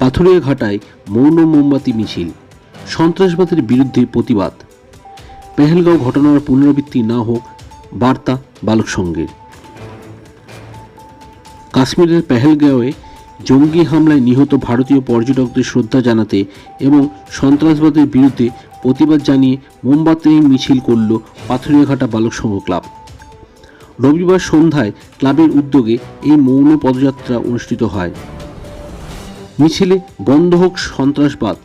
পাথুরিয়াঘাটায় মৌন মোমবাতি মিছিল, সন্ত্রাসবাদের বিরুদ্ধে প্রতিবাদ। পেহেলগাঁও ঘটনার পুনরাবৃত্তি না হোক বার্তা বালক সংঘের। কাশ্মীরের পেহেলগাঁওয়ে জঙ্গি হামলায় নিহত ভারতীয় পর্যটকদের শ্রদ্ধা জানাতে এবং সন্ত্রাসবাদের বিরুদ্ধে প্রতিবাদ জানিয়ে মোমবাতি মিছিল করল পাথুরিয়াঘাটা বালক সংঘ ক্লাব। রবিবার সন্ধ্যায় ক্লাবের উদ্যোগে এই মৌন পদযাত্রা অনুষ্ঠিত হয়। মিছিলে বন্ধ হোক সন্ত্রাসবাদ,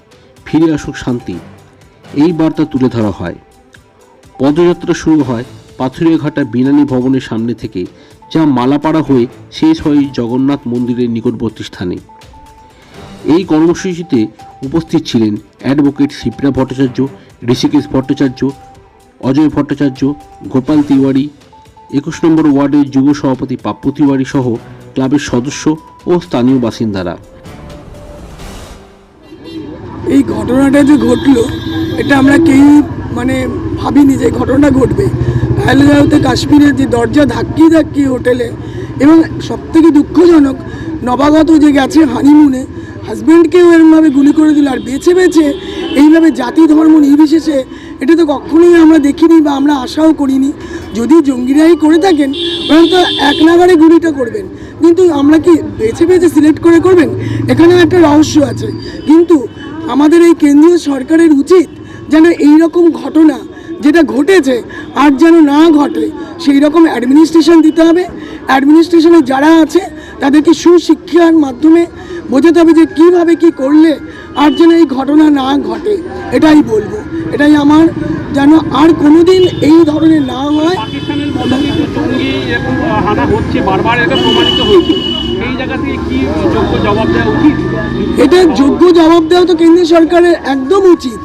ফিরে আসুক শান্তি, এই বার্তা তুলে ধরা হয়। পদযাত্রা শুরু হয় পাথুরিয়াঘাটা বিনানি ভবনের সামনে থেকে, যা মালাপাড়া হয়ে শেষ হয় জগন্নাথ মন্দিরের নিকটবর্তী স্থানে। এই কর্মসূচিতে উপস্থিত ছিলেন অ্যাডভোকেট শিপ্রা ভট্টাচার্য, ঋষিকেশ ভট্টাচার্য, অজয় ভট্টাচার্য, গোপাল তিওয়ারি, 21 নম্বর ওয়ার্ডের যুব সভাপতি পাপ্পু তিওয়ারি সহ ক্লাবের সদস্য ও স্থানীয় বাসিন্দারা। এই ঘটনাটা যে ঘটলো, এটা আমরা কেউ ভাবিনি যে ঘটনা ঘটবে। পেহেলগাঁওতে কাশ্মীরের যে দরজা ধাক্কিয়ে হোটেলে, এবং সবথেকে দুঃখজনক, নবাগত যে গেছে হানিমুনে, হাজব্যান্ডকেও এরমভাবে গুলি করে দিল। আর বেছে বেছে এইভাবে জাতি ধর্ম নির্বিশেষে, এটা তো কখনোই আমরা দেখিনি বা আমরা আশাও করিনি। যদি জঙ্গিরাই করে থাকেন, ওরা তো এক নাগারে গুলিটা করবেন, কিন্তু আমরা কি বেছে বেছে সিলেক্ট করে করবেন? এখানেও একটা রহস্য আছে। কিন্তু আমাদের এই কেন্দ্রীয় সরকারের উচিত যেন এই রকম ঘটনা যেটা ঘটেছে আর যেন না ঘটে, সেই রকম অ্যাডমিনিস্ট্রেশন দিতে হবে। অ্যাডমিনিস্ট্রেশনে যারা আছে তাদেরকে সুশিক্ষার মাধ্যমে বোঝাতে হবে যে কীভাবে কী করলে আর যেন এই ঘটনা না ঘটে। এটাই বলবো, এটাই আমার, যেন আর কোনোদিন এই ধরনের না হয়। এটা যোগ্য জবাব দেওয়া তো কেন্দ্রীয় সরকারের একদম উচিত।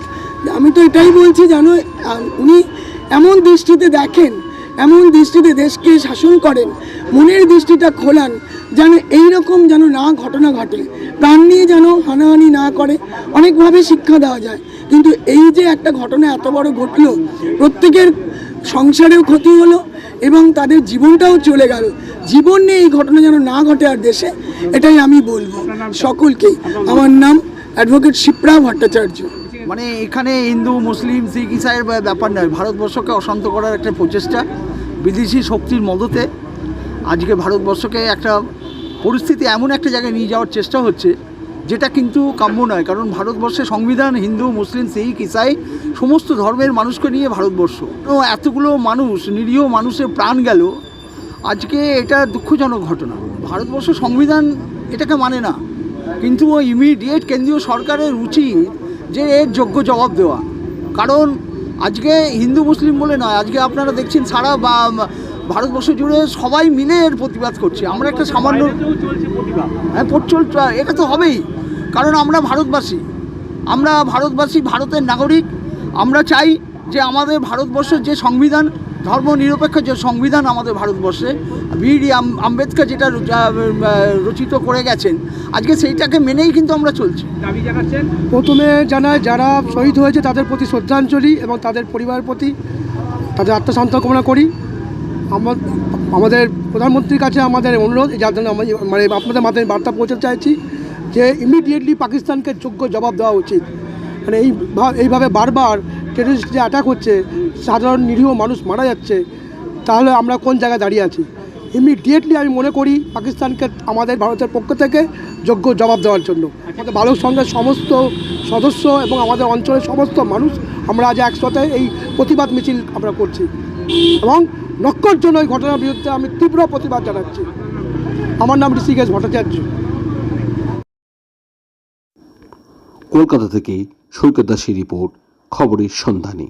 আমি তো এটাই বলছি, জানো, উনি এমন দৃষ্টিতে দেখেন, এমন দৃষ্টিতে দেশকে শাসন করেন, মনের দৃষ্টিটা খোলান, যেন এইরকম যেন না ঘটনা ঘটে, প্রাণ নিয়ে যেন হানাহানি না করে। অনেকভাবে শিক্ষা দেওয়া যায়, কিন্তু এই যে একটা ঘটনা এত বড় ঘটলো, প্রত্যেকের সংসারেও ক্ষতি হলো এবং তাদের জীবনটাও চলে গেল। জীবন নিয়ে এই ঘটনা যেন না ঘটে আর দেশে, এটাই আমি বলবো সকলকেই। আমার নাম অ্যাডভোকেট শিপ্রা ভট্টাচার্য। এখানে হিন্দু, মুসলিম, শিখ, ইসাইয়ের ব্যাপার নয়। ভারতবর্ষকে অশান্ত করার একটা প্রচেষ্টা, বিদেশি শক্তির মদতে আজকে ভারতবর্ষকে একটা পরিস্থিতি এমন একটা জায়গায় নিয়ে যাওয়ার চেষ্টা হচ্ছে, যেটা কিন্তু কাম্য নয়। কারণ ভারতবর্ষের সংবিধান হিন্দু, মুসলিম, শিখ, ইসাই সমস্ত ধর্মের মানুষকে নিয়ে ভারতবর্ষ। এতগুলো মানুষ, নিরীহ মানুষের প্রাণ গেল আজকে, এটা দুঃখজনক ঘটনা। ভারতবর্ষ সংবিধান এটাকে মানে না, কিন্তু ইমিডিয়েট কেন্দ্রীয় সরকারের উচিত যে এর যোগ্য জবাব দেওয়া। কারণ আজকে হিন্দু মুসলিম বলে নয়, আজকে আপনারা দেখছেন সারা ভারতবর্ষ জুড়ে সবাই মিলে এর প্রতিবাদ করছে। আমরা একটা সামান্য এটা তো হবেই, কারণ আমরা ভারতবাসী, ভারতের নাগরিক। আমরা চাই যে আমাদের ভারতবর্ষের যে সংবিধান, ধর্মনিরপেক্ষ যে সংবিধান আমাদের ভারতবর্ষে বি.ডি. আম্বেদকর যেটা রচিত করে গেছেন, আজকে সেইটাকে মেনেই কিন্তু আমরা চলছি। প্রথমে জানায় যারা শহীদ হয়েছে তাদের প্রতি শ্রদ্ধাঞ্জলি এবং তাদের পরিবারের প্রতি তাদের আত্মশান্তি কামনা করি। আমাদের প্রধানমন্ত্রীর কাছে আমাদের অনুরোধ, যার জন্য আপনাদের মাধ্যমে বার্তা পৌঁছাতে চাইছি যে ইমিডিয়েটলি পাকিস্তানকে যোগ্য জবাব দেওয়া উচিত। এইভাবে বারবার টেররিস্ট যে অ্যাটাক হচ্ছে, সাধারণ নিরীহ মানুষ মারা যাচ্ছে, তাহলে আমরা কোন জায়গায় দাঁড়িয়ে আছি? ইমিডিয়েটলি আমি মনে করি পাকিস্তানকে আমাদের ভারতের পক্ষ থেকে যোগ্য জবাব দেওয়ার জন্য। আমাদের বালক সংঘের সমস্ত সদস্য এবং আমাদের অঞ্চলের সমস্ত মানুষ আমরা আজ একসাথে এই প্রতিবাদ মিছিল আমরা করছি এবং নক্করজনক এই ঘটনার বিরুদ্ধে আমি তীব্র প্রতিবাদ জানাচ্ছি। আমার নাম ঋষিকেশ ভট্টাচার্য। কলকাতা থেকে সৈকত দাসের রিপোর্ট, খবরের সন্ধানে।